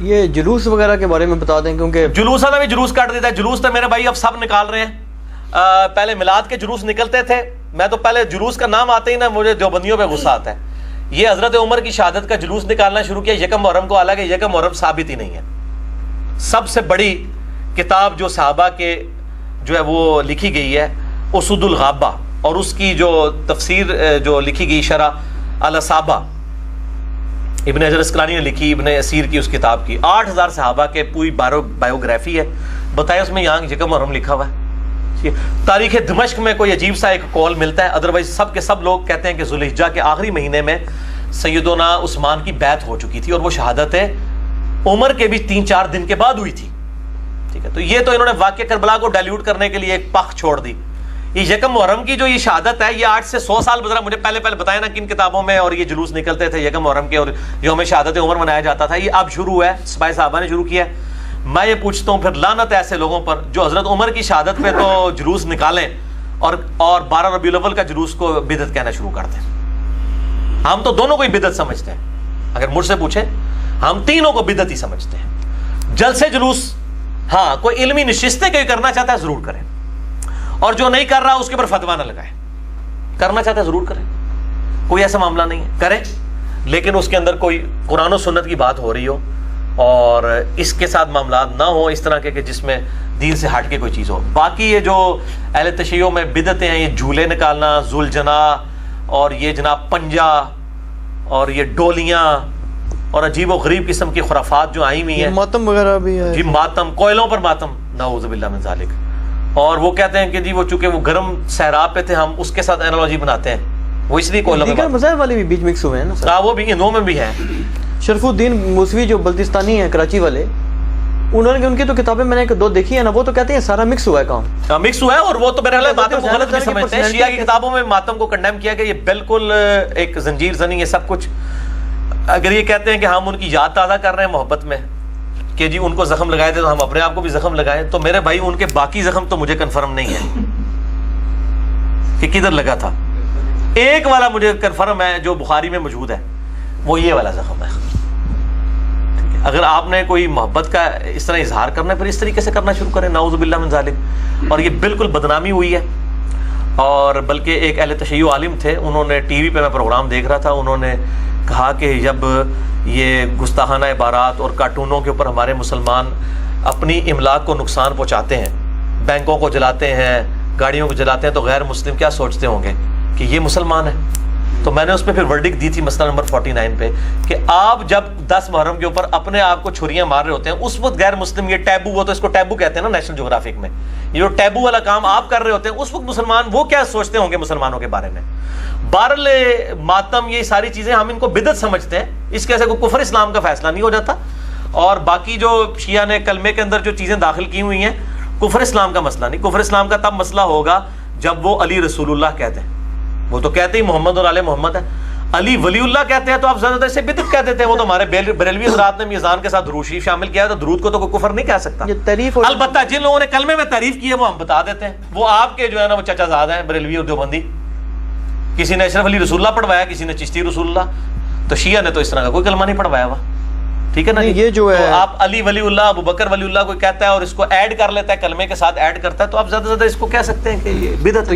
یہ جلوس وغیرہ کے بارے میں بتا دیں، کیونکہ جلوس بھی جلوس کاٹ دیتا ہے. جلوس تو میرے بھائی اب سب نکال رہے ہیں. پہلے میلاد کے جلوس نکلتے تھے. میں تو پہلے جلوس کا نام آتے ہی نا مجھے دیوبندیوں پہ غصہ آتا ہے. یہ حضرت عمر کی شہادت کا جلوس نکالنا شروع کیا یکم محرم کو، حالانکہ یکم محرم ثابت ہی نہیں ہے. سب سے بڑی کتاب جو صحابہ کے جو ہے وہ لکھی گئی ہے اسود الغابہ، اور اس کی جو تفسیر جو لکھی گئی شرح الاصابہ ابن حجر اسقلانی نے لکھی، ابن اسیر کی اس کتاب کی 8000 صحابہ کے پوری بایوگرافی ہے. بتائیں اس میں یہاں یکم محرم لکھا ہوا ہے. تاریخ دمشق میں کوئی عجیب سا ایک قول ملتا ہے، ادروائز سب کے سب لوگ کہتے ہیں کہ ذوالحجہ کے آخری مہینے میں سیدنا عثمان کی بیعت ہو چکی تھی اور وہ شہادت عمر کے بھی 3-4 دن کے بعد ہوئی تھی. ٹھیک ہے، تو یہ تو انہوں نے واقعہ کربلا کو ڈائلیوٹ کرنے کے لیے ایک پخ چھوڑ دی. یہ یکم محرم کی جو یہ شہادت ہے یہ 8 سے 100 سال گزرا. مجھے پہلے بتائیں نا کن کتابوں میں اور یہ جلوس نکلتے تھے یکم محرم کے اور یوم شہادت عمر منایا جاتا تھا. یہ اب شروع ہے، سپاہی صحابہ نے شروع کیا ہے. میں یہ پوچھتا ہوں پھر لعنت ایسے لوگوں پر جو حضرت عمر کی شہادت پہ تو جلوس نکالیں اور 12 ربیع الاول کا جلوس کو بدعت کہنا شروع کر دیں. ہم تو دونوں کو ہی بدعت سمجھتے ہیں. اگر مجھ سے پوچھیں ہم تینوں کو بدعت ہی سمجھتے ہیں. جلسے جلوس ہاں کوئی علمی نشستیں کوئی کرنا چاہتا ہے ضرور کریں، اور جو نہیں کر رہا اس کے اوپر فتویٰ نہ لگائے. کرنا چاہتا ہے ضرور کریں، کوئی ایسا معاملہ نہیں ہے، کریں، لیکن اس کے اندر کوئی قرآن و سنت کی بات ہو رہی ہو اور اس کے ساتھ معاملات نہ ہو اس طرح کے کہ جس میں دین سے ہٹ کے کوئی چیز ہو. باقی یہ جو اہل تشیع میں بدعتیں ہیں، یہ جھولے نکالنا، ذوالجنا اور یہ جناب پنجا اور یہ ڈولیاں اور عجیب و غریب قسم کی خرافات جو آئی ہوئی ہیں، ماتم وغیرہ بھی ہے. جی ماتم، کوئلوں پر ماتم، نعوذ باللہ من ذالک. اور وہ کہتے ہیں کہ جی وہ چونکہ وہ گرم صحرا پہ تھے ہم اس کے ساتھ اینالوجی بناتے ہیں، وہ اس لیے کوئلوں میں دیگر مذاہب والے بھی بیچ مکس ہوئے ہیں نا سر. ہاں وہ بھی ہندوؤں میں بھی ہیں. شرف الدین موسوی جو بلتستانی ہیں کراچی والے، انہوں نے ان کی تو کتابیں میں نے 2 دیکھی ہیں نا، وہ تو کہتے ہیں سارا مکس ہوا ہے کام. مکس ہوا ہے اور وہ تو میرے خیال ماتم کو غلط بھی سمجھتے ہیں. شیعہ کی کتابوں میں ماتم کو کنڈیم کیا کہ یہ بالکل ایک زنجیر زنی ہے سب کچھ. اگر یہ کہتے ہیں کہ ہم ان کی یاد تازہ کر رہے ہیں محبت میں کہ جی ان کو زخم لگائے تھے تو ہم اپنے آپ کو بھی زخم لگائیں، تو میرے بھائی ان کے باقی زخم تو مجھے کنفرم نہیں ہے کہ کدھر لگا تھا. ایک والا مجھے کنفرم ہے جو بخاری میں موجود ہے، وہ یہ والا زخم ہے. اگر آپ نے کوئی محبت کا اس طرح اظہار کرنا ہے پھر اس طریقے سے کرنا شروع کریں، نعوذ باللہ من ذالک. اور یہ بالکل بدنامی ہوئی ہے. اور بلکہ ایک اہل تشیع عالم تھے، انہوں نے ٹی وی پہ میں پروگرام دیکھ رہا تھا، انہوں نے کہا کہ جب یہ گستاخانہ عبارات اور کارٹونوں کے اوپر ہمارے مسلمان اپنی املاک کو نقصان پہنچاتے ہیں، بینکوں کو جلاتے ہیں، گاڑیوں کو جلاتے ہیں، تو غیر مسلم کیا سوچتے ہوں گے کہ یہ مسلمان ہے. تو میں نے اس پہ پھر ورڈکٹ دی تھی مسئلہ نمبر 49 پہ کہ آپ جب 10 محرم کے اوپر اپنے آپ کو چھریاں مار رہے ہوتے ہیں اس وقت غیر مسلم، یہ ٹیبو، وہ تو اس کو ٹیبو کہتے ہیں نا نیشنل جغرافک میں، یہ جو ٹیبو والا کام آپ کر رہے ہوتے ہیں اس وقت مسلمان وہ کیا سوچتے ہوں گے مسلمانوں کے بارے میں. بہرحال ماتم یہ ساری چیزیں ہم ان کو بدعت سمجھتے ہیں، اس کے ایسے کوئی کفر اسلام کا فیصلہ نہیں ہو جاتا. اور باقی جو شیعہ نے کلمے کے اندر جو چیزیں داخل کی ہوئی ہیں کفر اسلام کا مسئلہ نہیں. کفر اسلام کا تب مسئلہ ہوگا جب وہ علی رسول اللہ کہتے ہیں. وہ تو کہتے ہی محمد اور آل محمد ہے. علی ولی اللہ کہتے ہیں تو آپ زیادہ تر سے بدعت کہہ دیتے ہیں. وہ تو ہمارے بریلوی حضرات نے میزان کے ساتھ درود شریف شامل کیا ہے، تو درود کو تو کوئی کفر نہیں کہہ سکتا. البتہ جن لوگوں نے کلمے میں تعریف کی ہے وہ ہم بتا دیتے ہیں، وہ آپ کے جو ہے نا وہ چچا زاد ہیں بریلوی اور دیوبندی. کسی نے اشرف علی رسول اللہ پڑھوایا، کسی نے چشتی رسول اللہ، تو شیعہ نے تو اس طرح کا کوئی کلمہ نہیں پڑھوایا ہوا. ٹھیک ہے نا. یہ جو ہے آپ علی ولی اللہ، ابو بکر ولی اللہ کوئی کہتا ہے اور اس کو ایڈ کر لیتا ہے، کلمے کے ساتھ ایڈ کرتا ہے، تو آپ زیادہ سے زیادہ اس کو کہہ سکتے ہیں کہ یہ بدعت.